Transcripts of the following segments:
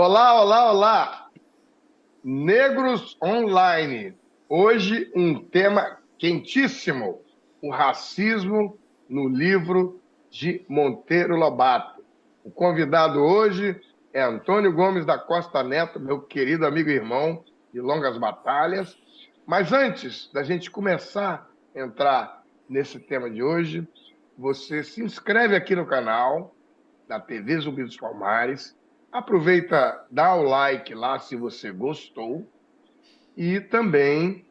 Olá, olá, olá! Negros Online. Hoje um tema quentíssimo: o racismo no livro de Monteiro Lobato. O convidado hoje é Antônio Gomes da Costa Neto, meu querido amigo e irmão de longas batalhas. Mas antes da gente começar a entrar nesse tema de hoje, você se inscreve aqui no canal da TV Zumbi dos Palmares. Aproveita, dá o like lá se você gostou e também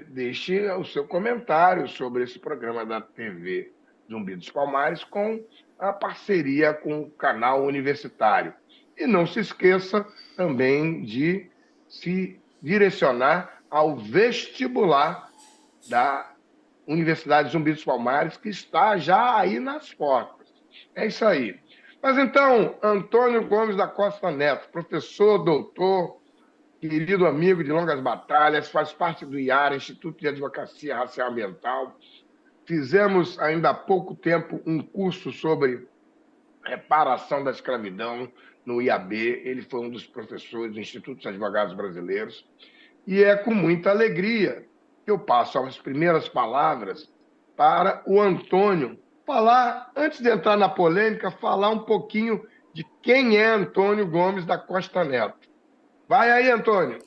deixe o seu comentário sobre esse programa da TV Zumbi dos Palmares com a parceria com o canal universitário. E não se esqueça também de se direcionar ao vestibular da Universidade Zumbi dos Palmares, que está já aí nas portas. É isso aí. Mas então, Antônio Gomes da Costa Neto, professor, doutor, querido amigo de longas batalhas, faz parte do IARA, Instituto de Advocacia Racial e Ambiental. Fizemos ainda há pouco tempo um curso sobre reparação da escravidão no IAB. Ele foi um dos professores do Instituto dos Advogados Brasileiros. E é com muita alegria que eu passo as primeiras palavras para o Antônio falar, antes de entrar na polêmica, falar um pouquinho de quem é Antônio Gomes da Costa Neto. Vai aí, Antônio.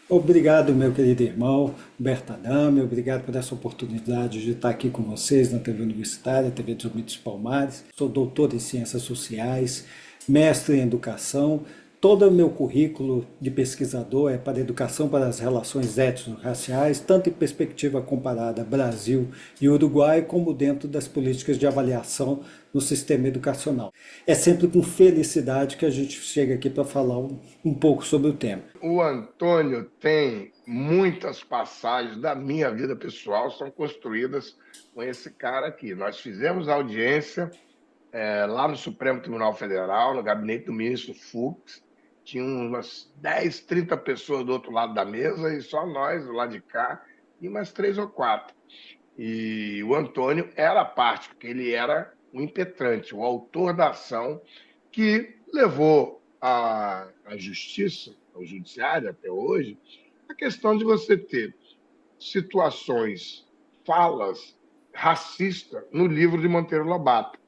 Obrigado, meu querido irmão Bertadame, obrigado por essa oportunidade de estar aqui com vocês na TV Universitária, TV dos Zumbi dos Palmares. Sou doutor em Ciências Sociais, mestre em Educação. Todo o meu currículo de pesquisador é para educação para as relações étnico-raciais, tanto em perspectiva comparada Brasil e Uruguai, como dentro das políticas de avaliação no sistema educacional. É sempre com felicidade que a gente chega aqui para falar um pouco sobre o tema. O Antônio tem muitas passagens da minha vida pessoal, são construídas com esse cara aqui. Nós fizemos audiência lá no Supremo Tribunal Federal, no gabinete do ministro Fux. Tinha umas 10, 30 pessoas do outro lado da mesa e só nós, do lado de cá, e umas 3 ou 4. E o Antônio era parte, porque ele era o impetrante, o autor da ação que levou à justiça, ao judiciário até hoje, a questão de você ter situações, falas racistas no livro de Monteiro Lobato.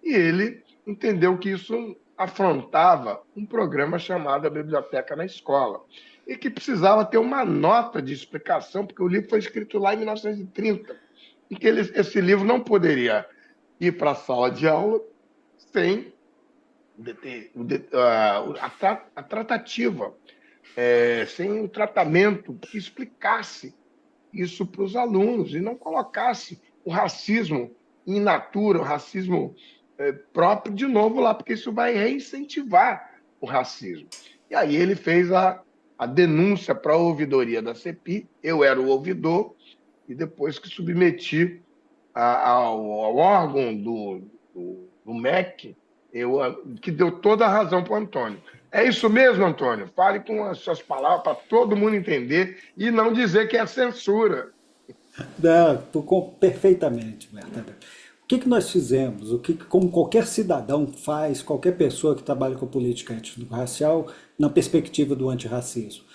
E ele entendeu que isso afrontava um programa chamado A Biblioteca na Escola, e que precisava ter uma nota de explicação, porque o livro foi escrito lá em 1930, e que esse livro não poderia ir para a sala de aula sem a tratativa, sem um tratamento que explicasse isso para os alunos e não colocasse o racismo in natura, o racismo próprio de novo lá, porque isso vai reincentivar o racismo. E aí ele fez a denúncia para a ouvidoria da CPI, eu era o ouvidor, e depois que submeti ao órgão do MEC, que deu toda a razão para o Antônio. É isso mesmo, Antônio? Fale com as suas palavras para todo mundo entender e não dizer que é censura. Perfeitamente, Berta. O que nós fizemos? Como qualquer cidadão faz, qualquer pessoa que trabalha com política étnico-racial, na perspectiva do antirracismo?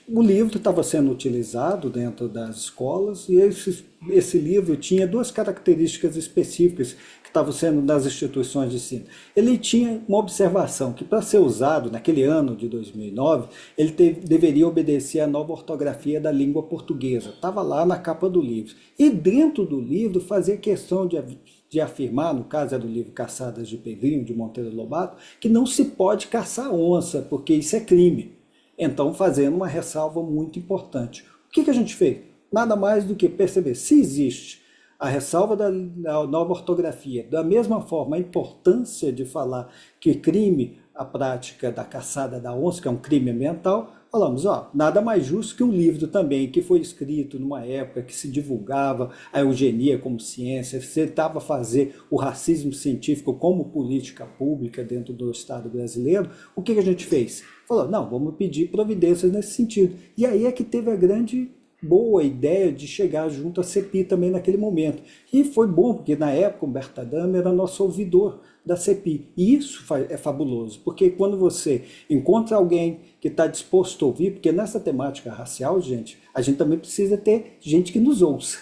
O livro estava sendo utilizado dentro das escolas e esse livro tinha duas características específicas que estavam sendo nas instituições de ensino. Ele tinha uma observação que, para ser usado naquele ano de 2009, ele deveria obedecer à nova ortografia da língua portuguesa. Estava lá na capa do livro. E dentro do livro fazia questão de afirmar, no caso é do livro Caçadas de Pedrinho, de Monteiro Lobato, que não se pode caçar onça, porque isso é crime. Então, fazendo uma ressalva muito importante. O que a gente fez? Nada mais do que perceber se existe a ressalva da nova ortografia, da mesma forma a importância de falar que crime, a prática da caçada da onça, que é um crime ambiental, falamos, nada mais justo que um livro também que foi escrito numa época que se divulgava a eugenia como ciência, se tentava fazer o racismo científico como política pública dentro do Estado brasileiro. O que a gente fez? Falou, não, vamos pedir providências nesse sentido. E aí é que teve a grande boa ideia de chegar junto à CPI também naquele momento. E foi bom, porque na época o Bertadame era nosso ouvidor da CPI. E isso é fabuloso, porque quando você encontra alguém que está disposto a ouvir, porque nessa temática racial, gente, a gente também precisa ter gente que nos ouça.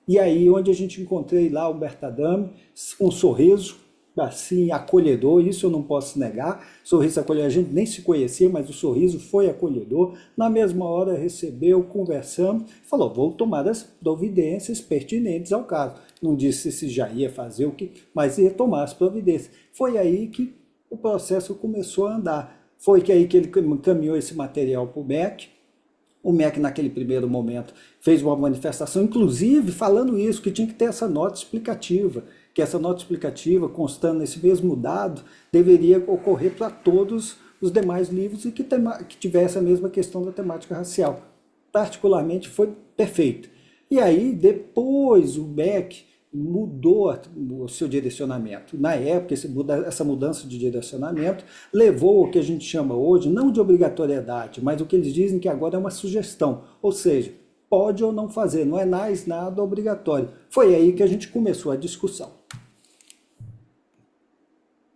E aí, onde a gente encontrei lá o Bertadame, com um sorriso, assim, acolhedor, isso eu não posso negar, sorriso acolhedor, a gente nem se conhecia, mas o sorriso foi acolhedor, na mesma hora recebeu, conversamos, falou, vou tomar as providências pertinentes ao caso, não disse se já ia fazer o que, mas ia tomar as providências. Foi aí que o processo começou a andar, foi que aí que ele encaminhou esse material para o MEC. O MEC, naquele primeiro momento, fez uma manifestação, inclusive falando isso, que tinha que ter essa nota explicativa, que essa nota explicativa, constando nesse mesmo dado, deveria ocorrer para todos os demais livros e que tivesse a mesma questão da temática racial. Particularmente foi perfeito. E aí, depois, o MEC mudou o seu direcionamento. Na época, essa mudança de direcionamento levou ao que a gente chama hoje, não de obrigatoriedade, mas o que eles dizem que agora é uma sugestão. Ou seja, pode ou não fazer, não é mais nada obrigatório. Foi aí que a gente começou a discussão.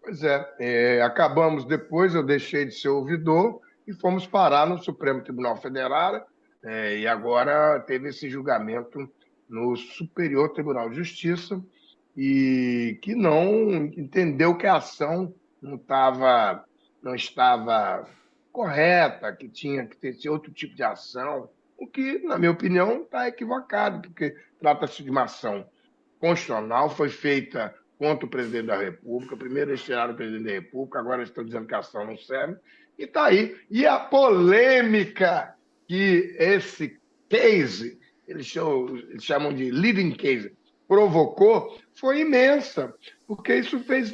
Pois é, acabamos depois, eu deixei de ser ouvidor e fomos parar no Supremo Tribunal Federal, e agora teve esse julgamento no Superior Tribunal de Justiça, e que não entendeu que a ação não estava correta, que tinha que ter esse outro tipo de ação, o que, na minha opinião, está equivocado, porque trata-se de uma ação constitucional, foi feita contra o presidente da República. Primeiro eles tiraram o presidente da República, agora eles estão dizendo que a ação não serve. E está aí. E a polêmica que esse case, eles chamam de leading case, provocou, foi imensa, porque isso fez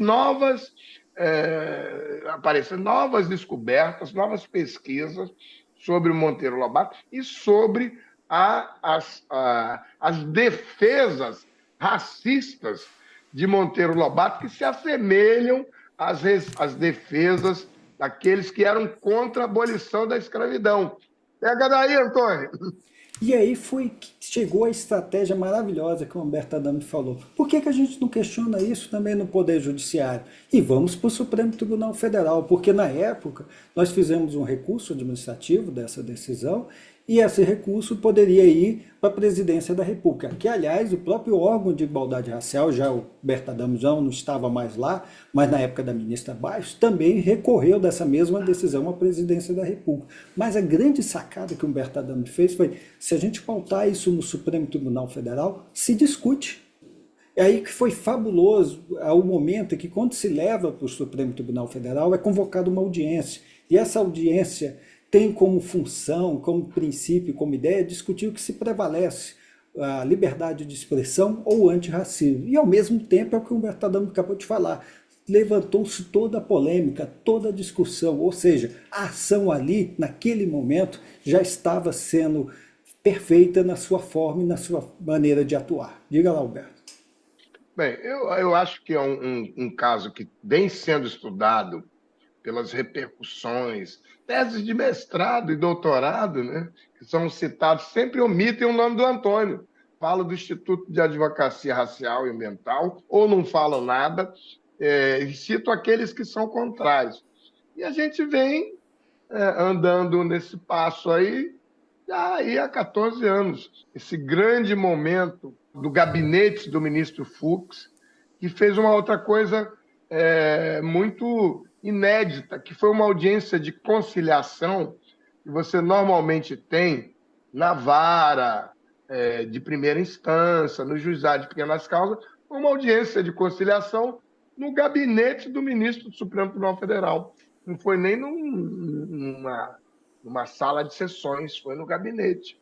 aparecer novas descobertas, novas pesquisas sobre o Monteiro Lobato e sobre as defesas racistas de Monteiro Lobato, que se assemelham às defesas daqueles que eram contra a abolição da escravidão. Pega daí, Antônio. E aí chegou a estratégia maravilhosa que o Humberto Adame falou. Por que a gente não questiona isso também no Poder Judiciário? E vamos para o Supremo Tribunal Federal, porque na época nós fizemos um recurso administrativo dessa decisão e esse recurso poderia ir para a Presidência da República, que, aliás, o próprio órgão de igualdade racial, já o Bertadão não estava mais lá, mas na época da ministra Baixo, também recorreu dessa mesma decisão à Presidência da República. Mas a grande sacada que o Bertadão fez foi, se a gente pautar isso no Supremo Tribunal Federal, se discute. É aí que foi fabuloso o momento em que, quando se leva para o Supremo Tribunal Federal, é convocada uma audiência. E essa audiência tem como função, como princípio, como ideia, discutir o que se prevalece, a liberdade de expressão ou o antirracismo. E, ao mesmo tempo, é o que o Humberto Adamo acabou de falar, levantou-se toda a polêmica, toda a discussão, ou seja, a ação ali, naquele momento, já estava sendo perfeita na sua forma e na sua maneira de atuar. Diga lá, Humberto. Bem, eu acho que é um caso que vem sendo estudado pelas repercussões, teses de mestrado e doutorado, né, que são citados, sempre omitem o nome do Antônio. Falam do Instituto de Advocacia Racial e Ambiental, ou não falam nada, e citam aqueles que são contrários. E a gente vem andando nesse passo aí há 14 anos. Esse grande momento do gabinete do ministro Fux, que fez uma outra coisa muito inédita, que foi uma audiência de conciliação que você normalmente tem na vara de primeira instância, no juizado de pequenas causas, uma audiência de conciliação no gabinete do ministro do Supremo Tribunal Federal. Não foi nem numa sala de sessões, foi no gabinete.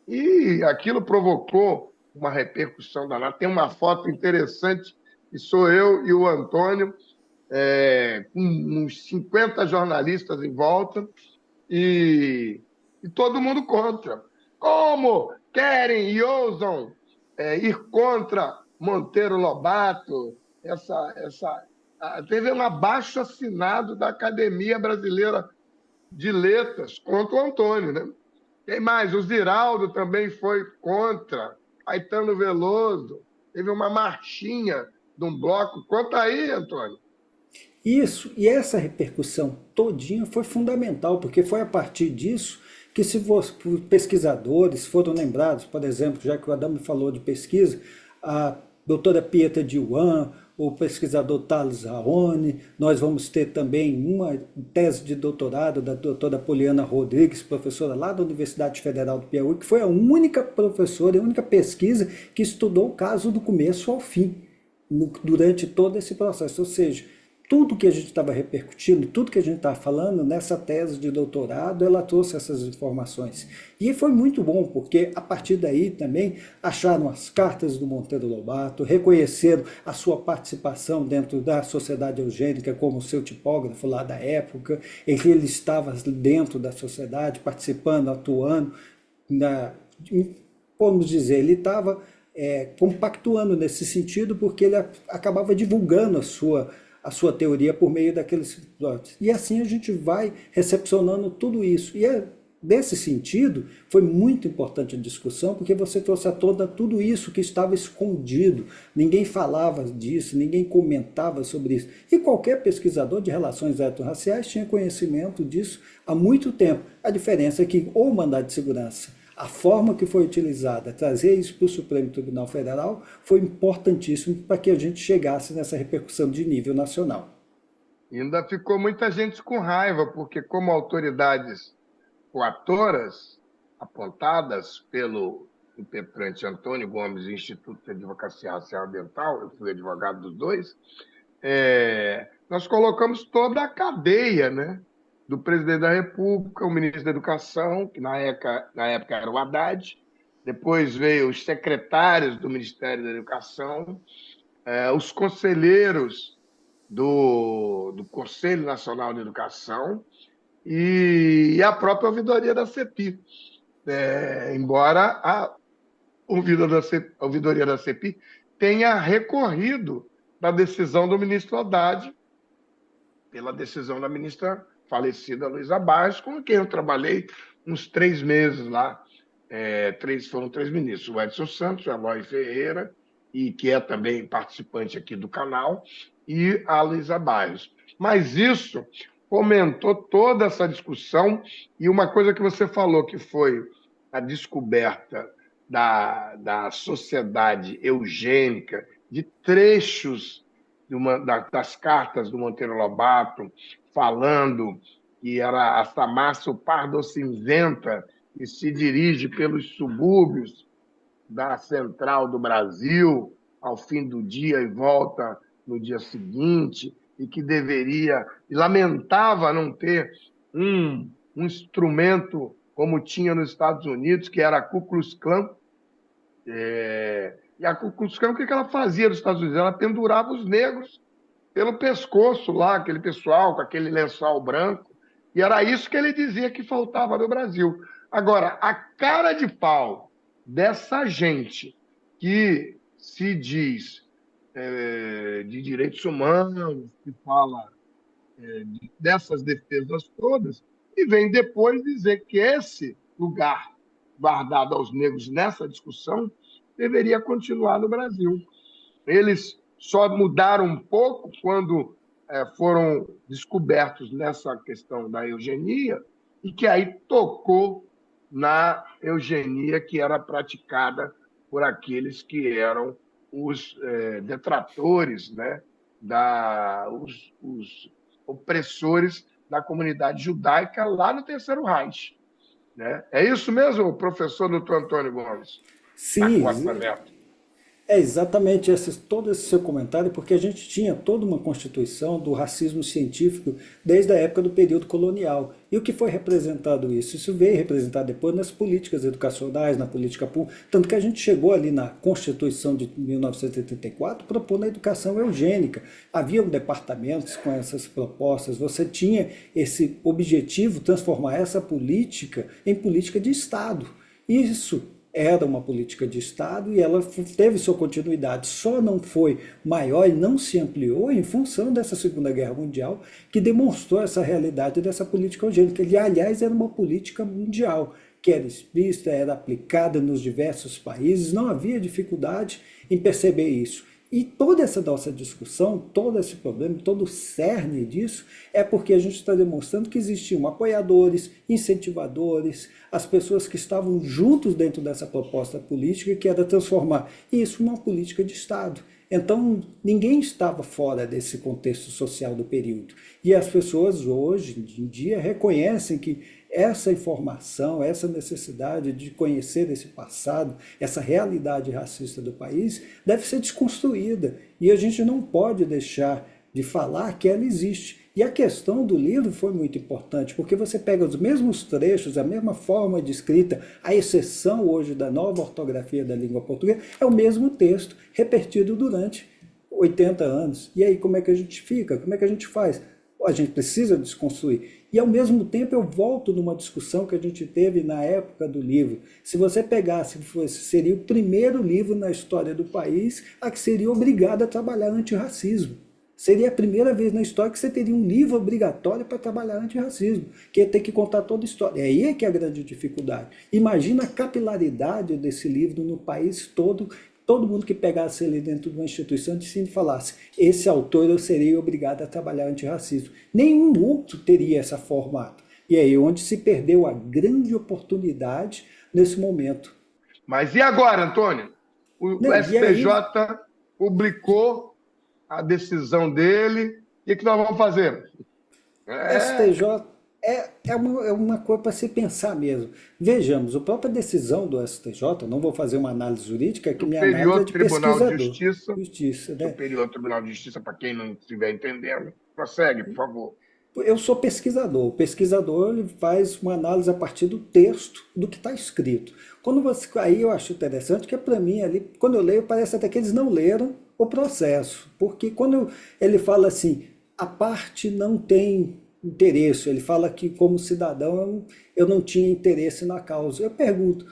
E aquilo provocou uma repercussão danada. Tem uma foto interessante, que sou eu e o Antônio, com uns 50 jornalistas em volta, e todo mundo contra. Como querem e ousam ir contra Monteiro Lobato? Teve um abaixo-assinado da Academia Brasileira de Letras contra o Antônio, né? Tem mais, o Ziraldo também foi contra, Caetano Veloso, teve uma marchinha de um bloco. Conta aí, Antônio. Isso, e essa repercussão todinha foi fundamental, porque foi a partir disso que se pesquisadores foram lembrados, por exemplo, já que o Adamo falou de pesquisa, a doutora Pietra Diwan, o pesquisador Thales Raoni, nós vamos ter também uma tese de doutorado da doutora Poliana Rodrigues, professora lá da Universidade Federal do Piauí, que foi a única professora e a única pesquisa que estudou o caso do começo ao fim, durante todo esse processo, ou seja, tudo que a gente estava repercutindo, tudo que a gente estava falando nessa tese de doutorado, ela trouxe essas informações. E foi muito bom, porque a partir daí também acharam as cartas do Monteiro Lobato, reconheceram a sua participação dentro da Sociedade Eugênica como seu tipógrafo lá da época, em que ele estava dentro da sociedade, participando, atuando, na, vamos dizer, ele estava compactuando nesse sentido, porque ele acabava divulgando a sua teoria por meio daqueles episódios. E assim a gente vai recepcionando tudo isso. E nesse sentido, foi muito importante a discussão, porque você trouxe à tona tudo isso que estava escondido. Ninguém falava disso, ninguém comentava sobre isso. E qualquer pesquisador de relações étnico-raciais tinha conhecimento disso há muito tempo. A diferença é que o mandado de segurança, a forma que foi utilizada, trazer isso para o Supremo Tribunal Federal, foi importantíssimo para que a gente chegasse nessa repercussão de nível nacional. E ainda ficou muita gente com raiva, porque como autoridades coatoras apontadas pelo impetrante Antônio Gomes do Instituto de Advocacia Racial e Ambiental, eu fui advogado dos dois, nós colocamos toda a cadeia, né? Do presidente da República, o ministro da Educação, que na época era o Haddad, depois veio os secretários do Ministério da Educação, os conselheiros do Conselho Nacional de Educação e a própria ouvidoria da CEPI. Embora a ouvidoria da CEPI tenha recorrido da decisão do ministro Haddad pela decisão da ministra falecida Luísa Barros, com quem eu trabalhei uns 3 meses lá. Foram 3 ministros, o Edson Santos, o Eloy Ferreira, e que é também participante aqui do canal, e a Luísa Barros. Mas isso fomentou toda essa discussão, e uma coisa que você falou, que foi a descoberta da sociedade eugênica, de trechos das cartas do Monteiro Lobato, falando que era a Samácio Pardo Cinzenta, que se dirige pelos subúrbios da central do Brasil ao fim do dia e volta no dia seguinte, e que deveria, e lamentava não ter um instrumento como tinha nos Estados Unidos, que era a Ku Klux Klan. E a Ku Klux Klan, o que ela fazia nos Estados Unidos? Ela pendurava os negros pelo pescoço lá, aquele pessoal com aquele lençol branco, e era isso que ele dizia que faltava no Brasil. Agora, a cara de pau dessa gente que se diz de direitos humanos, que fala dessas defesas todas, e vem depois dizer que esse lugar guardado aos negros nessa discussão deveria continuar no Brasil. Eles só mudaram um pouco quando foram descobertos nessa questão da eugenia, e que aí tocou na eugenia que era praticada por aqueles que eram os detratores, né, os opressores da comunidade judaica lá no Terceiro Reich. Né? É isso mesmo, professor Dr. Antônio Gomes, da Costa Sim, Neto? é exatamente todo esse seu comentário, porque a gente tinha toda uma constituição do racismo científico desde a época do período colonial. E o que foi representado isso? Isso veio representado depois nas políticas educacionais, na política pública, tanto que a gente chegou ali na Constituição de 1984 propondo a educação eugênica. Haviam departamentos com essas propostas, você tinha esse objetivo, transformar essa política em política de Estado. Isso era uma política de Estado e ela teve sua continuidade, só não foi maior e não se ampliou em função dessa Segunda Guerra Mundial, que demonstrou essa realidade dessa política eugênica. E, aliás, era uma política mundial, que era explícita, era aplicada nos diversos países, não havia dificuldade em perceber isso. E toda essa nossa discussão, todo esse problema, todo o cerne disso, é porque a gente está demonstrando que existiam apoiadores, incentivadores, as pessoas que estavam juntos dentro dessa proposta política, que era transformar isso numa política de Estado. Então, ninguém estava fora desse contexto social do período. E as pessoas hoje em dia reconhecem que essa informação, essa necessidade de conhecer esse passado, essa realidade racista do país, deve ser desconstruída. E a gente não pode deixar de falar que ela existe. E a questão do livro foi muito importante, porque você pega os mesmos trechos, a mesma forma de escrita, a exceção hoje da nova ortografia da língua portuguesa, é o mesmo texto repetido durante 80 anos. E aí como é que a gente fica? Como é que a gente faz? A gente precisa desconstruir. E ao mesmo tempo eu volto numa discussão que a gente teve na época do livro. Se você pegasse, seria o primeiro livro na história do país a que seria obrigado a trabalhar antirracismo. Seria a primeira vez na história que você teria um livro obrigatório para trabalhar antirracismo, que ia ter que contar toda a história. E aí é que é a grande dificuldade. Imagina a capilaridade desse livro no país todo. Todo mundo que pegasse ele dentro de uma instituição de ensino e falasse: esse autor eu serei obrigado a trabalhar antirracismo. Nenhum outro teria essa formato. E aí onde se perdeu a grande oportunidade nesse momento. Mas e agora, Antônio? O Não, e aí, STJ publicou a decisão dele. O que nós vamos fazer? É, STJ é uma coisa para se pensar mesmo. Vejamos, a própria decisão do STJ, não vou fazer uma análise jurídica, que minha análise é Superior de Tribunal de pesquisador. Justiça, Justiça, né? Superior Tribunal de Justiça, para quem não estiver entendendo, prossegue, por favor. Eu sou pesquisador. O pesquisador ele faz uma análise a partir do texto, do que está escrito. Quando você, aí eu acho interessante que para mim ali, quando eu leio, parece até que eles não leram o processo, porque quando ele fala assim, a parte não tem interesse, ele fala que como cidadão eu não tinha interesse na causa. Eu pergunto,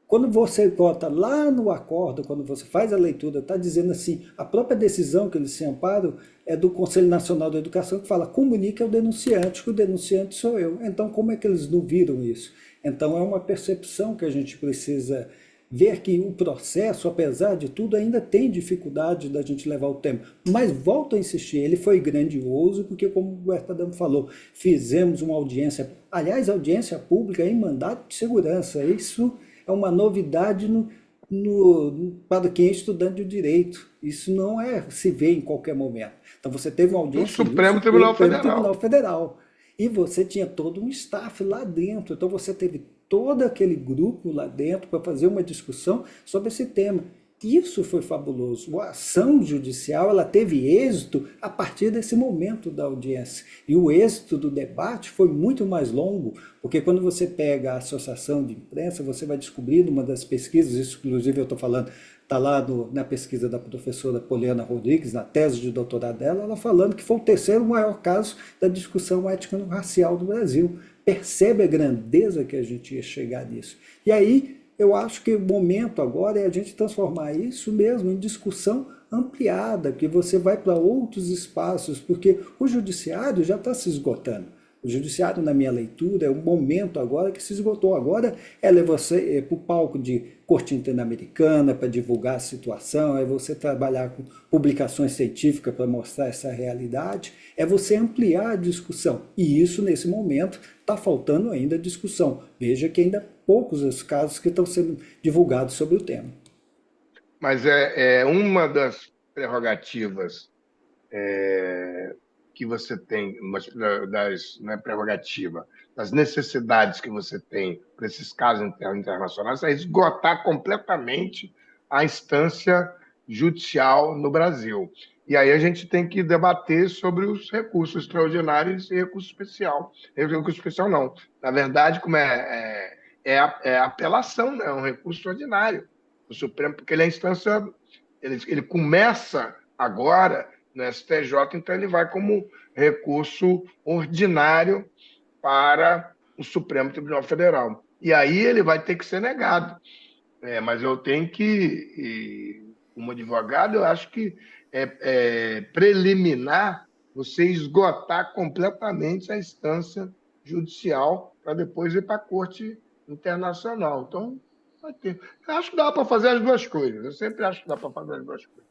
quando você bota lá no acordo, quando você faz a leitura, está dizendo assim, a própria decisão que eles se amparam é do Conselho Nacional da Educação, que fala, comunique ao denunciante, que o denunciante sou eu. Então, como é que eles não viram isso? Então, é uma percepção que a gente precisa ver que o processo, apesar de tudo, ainda tem dificuldade da gente levar o tema. Mas volto a insistir, ele foi grandioso, porque, como o Bertadão falou, fizemos uma audiência, aliás, audiência pública em mandato de segurança. Isso é uma novidade para quem é estudante de direito. Isso não se vê em qualquer momento. Então você teve uma No audiência no Supremo Tribunal Supremo Tribunal Federal. Federal. E você tinha todo um staff lá dentro. Então você teve todo aquele grupo lá dentro para fazer uma discussão sobre esse tema. Isso foi fabuloso. A ação judicial ela teve êxito a partir desse momento da audiência. E o êxito do debate foi muito mais longo, porque quando você pega a associação de imprensa, você vai descobrir numa das pesquisas, isso inclusive eu estou falando, está lá na pesquisa da professora Poliana Rodrigues, na tese de doutorado dela, ela falando que foi o terceiro maior caso da discussão étnico-racial do Brasil. Percebe a grandeza que a gente ia chegar nisso. E aí, eu acho que o momento agora é a gente transformar isso mesmo em discussão ampliada, que você vai para outros espaços, porque o judiciário já está se esgotando. O judiciário, na minha leitura, é um momento agora que se esgotou. Agora é você para o palco de corte interamericana para divulgar a situação, é você trabalhar com publicações científicas para mostrar essa realidade, é você ampliar a discussão. E isso, nesse momento, está faltando ainda discussão. Veja que ainda poucos os casos que estão sendo divulgados sobre o tema. Mas é uma das prerrogativas que você tem, não é prerrogativa, das necessidades que você tem para esses casos internacionais, é esgotar completamente a instância judicial no Brasil. E aí a gente tem que debater sobre os recursos extraordinários e recurso especial. Recurso especial não. Na verdade, como é apelação, né? É um recurso extraordinário. O Supremo, porque ele é a instância, ele começa agora no STJ, então ele vai como recurso ordinário para o Supremo Tribunal Federal. E aí ele vai ter que ser negado. Mas eu tenho que, como advogado, eu acho que é preliminar você esgotar completamente a instância judicial para depois ir para a Corte Internacional. Então, vai ter. Eu acho que dá para fazer as duas coisas. Eu sempre acho que dá para fazer as duas coisas.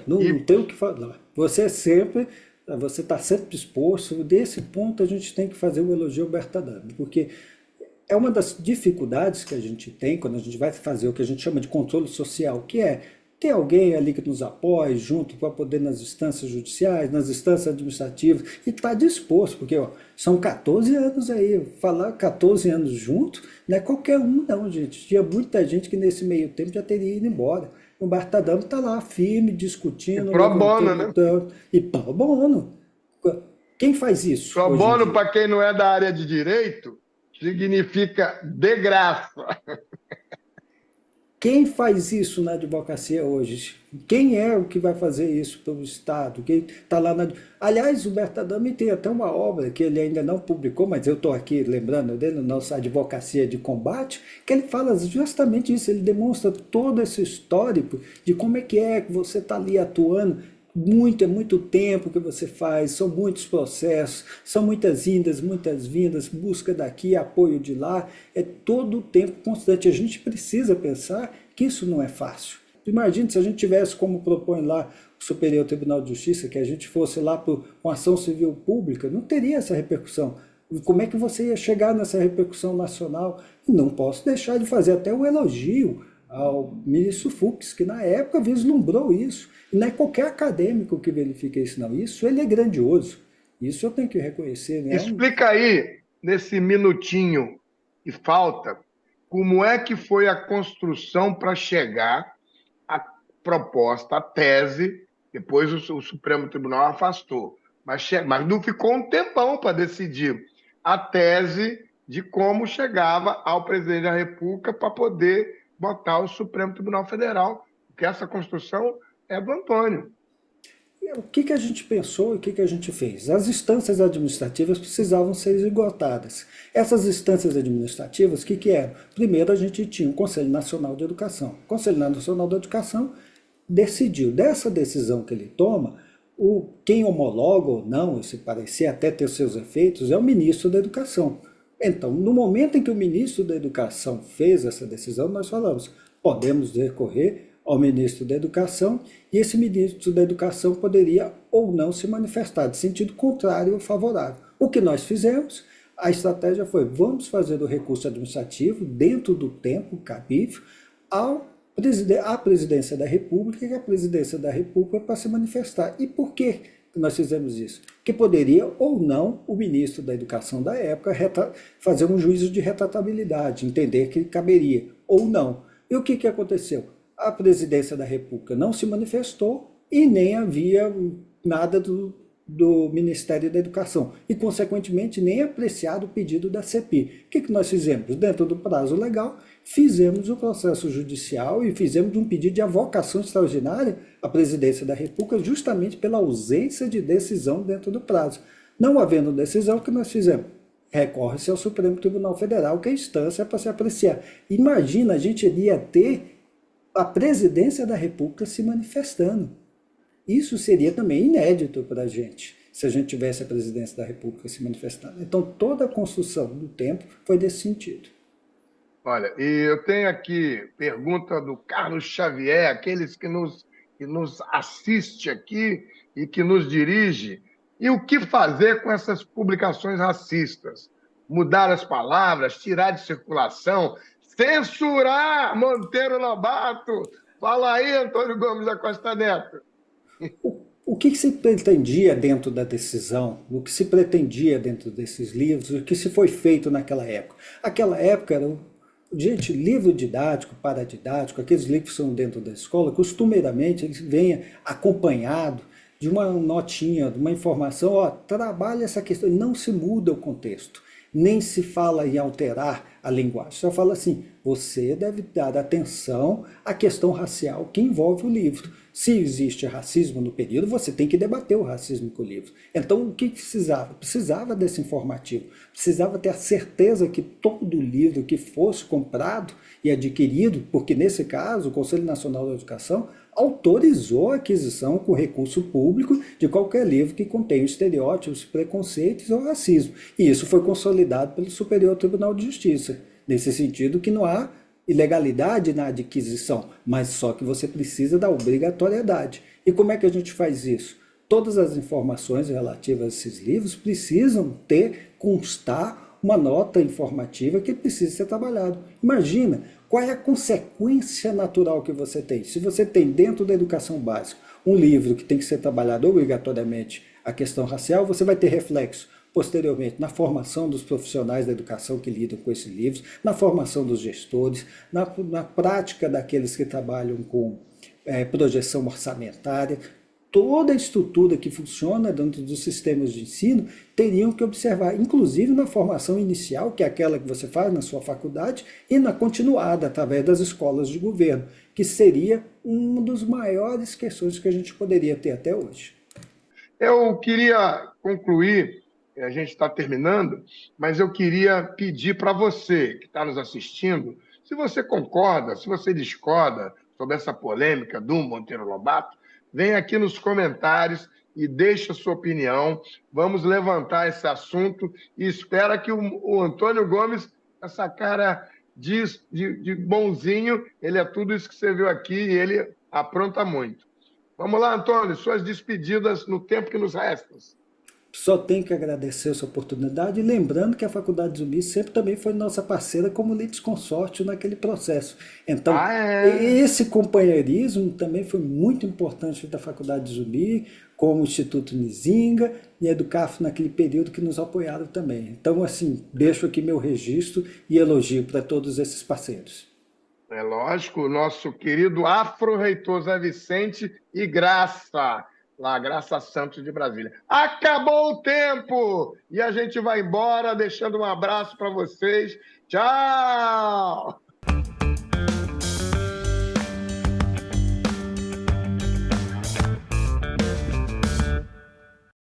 Não E tem o que falar. Você está sempre exposto. Desse ponto a gente tem que fazer o elogio ao Bertadanne, porque é uma das dificuldades que a gente tem quando a gente vai fazer o que a gente chama de controle social, que é ter alguém ali que nos apoie junto para poder nas instâncias judiciais, nas instâncias administrativas, e estar disposto, porque ó, são 14 anos aí, falar 14 anos junto, não é qualquer um não, gente. Tinha muita gente que nesse meio tempo já teria ido embora. O Bartadão está lá firme, discutindo, pro bono, levantando né? tanto, e pro bono. Quem faz isso Pro hoje em bono, dia? para quem não é da área de direito, significa de graça. Quem faz isso na advocacia hoje? Quem é o que vai fazer isso pelo Estado? Quem está lá na... Aliás, o Bertadami tem até uma obra que ele ainda não publicou, mas eu estou aqui lembrando dele, nossa Advocacia de Combate, que ele fala justamente isso, ele demonstra todo esse histórico de como é que você está ali atuando. É muito tempo que você faz, são muitos processos, são muitas indas, muitas vindas, busca daqui, apoio de lá, é todo o tempo constante. A gente precisa pensar que isso não é fácil. Imagine se a gente tivesse, como propõe lá o Superior Tribunal de Justiça, que a gente fosse lá por uma ação civil pública, não teria essa repercussão. Como é que você ia chegar nessa repercussão nacional? E não posso deixar de fazer até um elogio ao ministro Fux, que na época vislumbrou isso. E não é qualquer acadêmico que verifica isso, não. Isso ele é grandioso. Isso eu tenho que reconhecer, né? Explica aí, nesse minutinho que falta, como é que foi a construção para chegar à proposta, à tese, depois o Supremo Tribunal afastou, mas não ficou um tempão para decidir a tese de como chegava ao presidente da República para poder botar o Supremo Tribunal Federal, porque essa construção é do Antônio. O que a gente pensou e o que a gente fez? As instâncias administrativas precisavam ser esgotadas. Essas instâncias administrativas, o que eram? Primeiro, a gente tinha o Conselho Nacional de Educação. O Conselho Nacional de Educação decidiu, dessa decisão que ele toma, quem homologa ou não, se parecer até ter seus efeitos, é o ministro da Educação. Então, no momento em que o ministro da Educação fez essa decisão, nós falamos, podemos recorrer ao ministro da Educação e esse ministro da Educação poderia ou não se manifestar de sentido contrário ou favorável. O que nós fizemos? A estratégia foi, vamos fazer o recurso administrativo dentro do tempo cabível à presidência da República e a presidência da República para se manifestar. E por que nós fizemos isso? Que poderia ou não o ministro da Educação da época fazer um juízo de retratabilidade, entender que caberia ou não. E o que aconteceu? A presidência da República não se manifestou e nem havia nada do Ministério da Educação e, consequentemente, nem apreciado o pedido da CPI. O que nós fizemos? Dentro do prazo legal, fizemos o processo judicial e fizemos um pedido de avocação extraordinária à presidência da República justamente pela ausência de decisão dentro do prazo. Não havendo decisão, o que nós fizemos? Recorre-se ao Supremo Tribunal Federal, que é a instância para se apreciar. Imagina, a gente iria ter a presidência da República se manifestando. Isso seria também inédito para a gente, se a gente tivesse a presidência da República se manifestando. Então, toda a construção do tempo foi desse sentido. Olha, e eu tenho aqui pergunta do Carlos Xavier, aqueles que nos assiste aqui e que nos dirige. E o que fazer com essas publicações racistas? Mudar as palavras, tirar de circulação, censurar Monteiro Lobato? Fala aí, Antônio Gomes da Costa Neto. O que se pretendia dentro da decisão, o que se pretendia dentro desses livros, o que se foi feito naquela época? Aquela época era, gente, livro didático, paradidático, aqueles livros que são dentro da escola, costumeiramente eles vêm acompanhado de uma notinha, de uma informação, ó, trabalha essa questão, não se muda o contexto, nem se fala em alterar a linguagem, só fala assim, você deve dar atenção à questão racial que envolve o livro. Se existe racismo no período, você tem que debater o racismo com o livro. Então, o que precisava? Precisava desse informativo. Precisava ter a certeza que todo livro que fosse comprado e adquirido, porque nesse caso o Conselho Nacional da Educação autorizou a aquisição com recurso público de qualquer livro que contenha estereótipos, preconceitos ou racismo. E isso foi consolidado pelo Superior Tribunal de Justiça. Nesse sentido que não há ilegalidade na adquisição, mas só que você precisa da obrigatoriedade. E como é que a gente faz isso? Todas as informações relativas a esses livros precisam constar uma nota informativa que precisa ser trabalhado. Imagina qual é a consequência natural que você tem. Se você tem dentro da educação básica um livro que tem que ser trabalhado obrigatoriamente a questão racial, você vai ter reflexo posteriormente na formação dos profissionais da educação que lidam com esses livros, na formação dos gestores, na prática daqueles que trabalham com projeção orçamentária. Toda a estrutura que funciona dentro dos sistemas de ensino teriam que observar, inclusive na formação inicial, que é aquela que você faz na sua faculdade, e na continuada, através das escolas de governo, que seria uma das maiores questões que a gente poderia ter até hoje. Eu queria concluir, a gente está terminando, mas eu queria pedir para você que está nos assistindo, se você concorda, se você discorda sobre essa polêmica do Monteiro Lobato, vem aqui nos comentários e deixe a sua opinião. Vamos levantar esse assunto e espera que o Antônio Gomes, essa cara de bonzinho, ele é tudo isso que você viu aqui e ele apronta muito. Vamos lá, Antônio, suas despedidas no tempo que nos resta. Só tenho que agradecer essa oportunidade, e lembrando que a Faculdade Zumbi sempre também foi nossa parceira como litisconsórcio naquele processo. Então, Ah, é? esse companheirismo também foi muito importante da Faculdade Zumbi, como o Instituto Nizinga e a Educaf naquele período que nos apoiaram também. Então, assim, deixo aqui meu registro e elogio para todos esses parceiros. É lógico, o nosso querido afro-reitor Zé Vicente e Graça, lá, Graça Santos de Brasília. Acabou o tempo! E a gente vai embora, deixando um abraço para vocês. Tchau!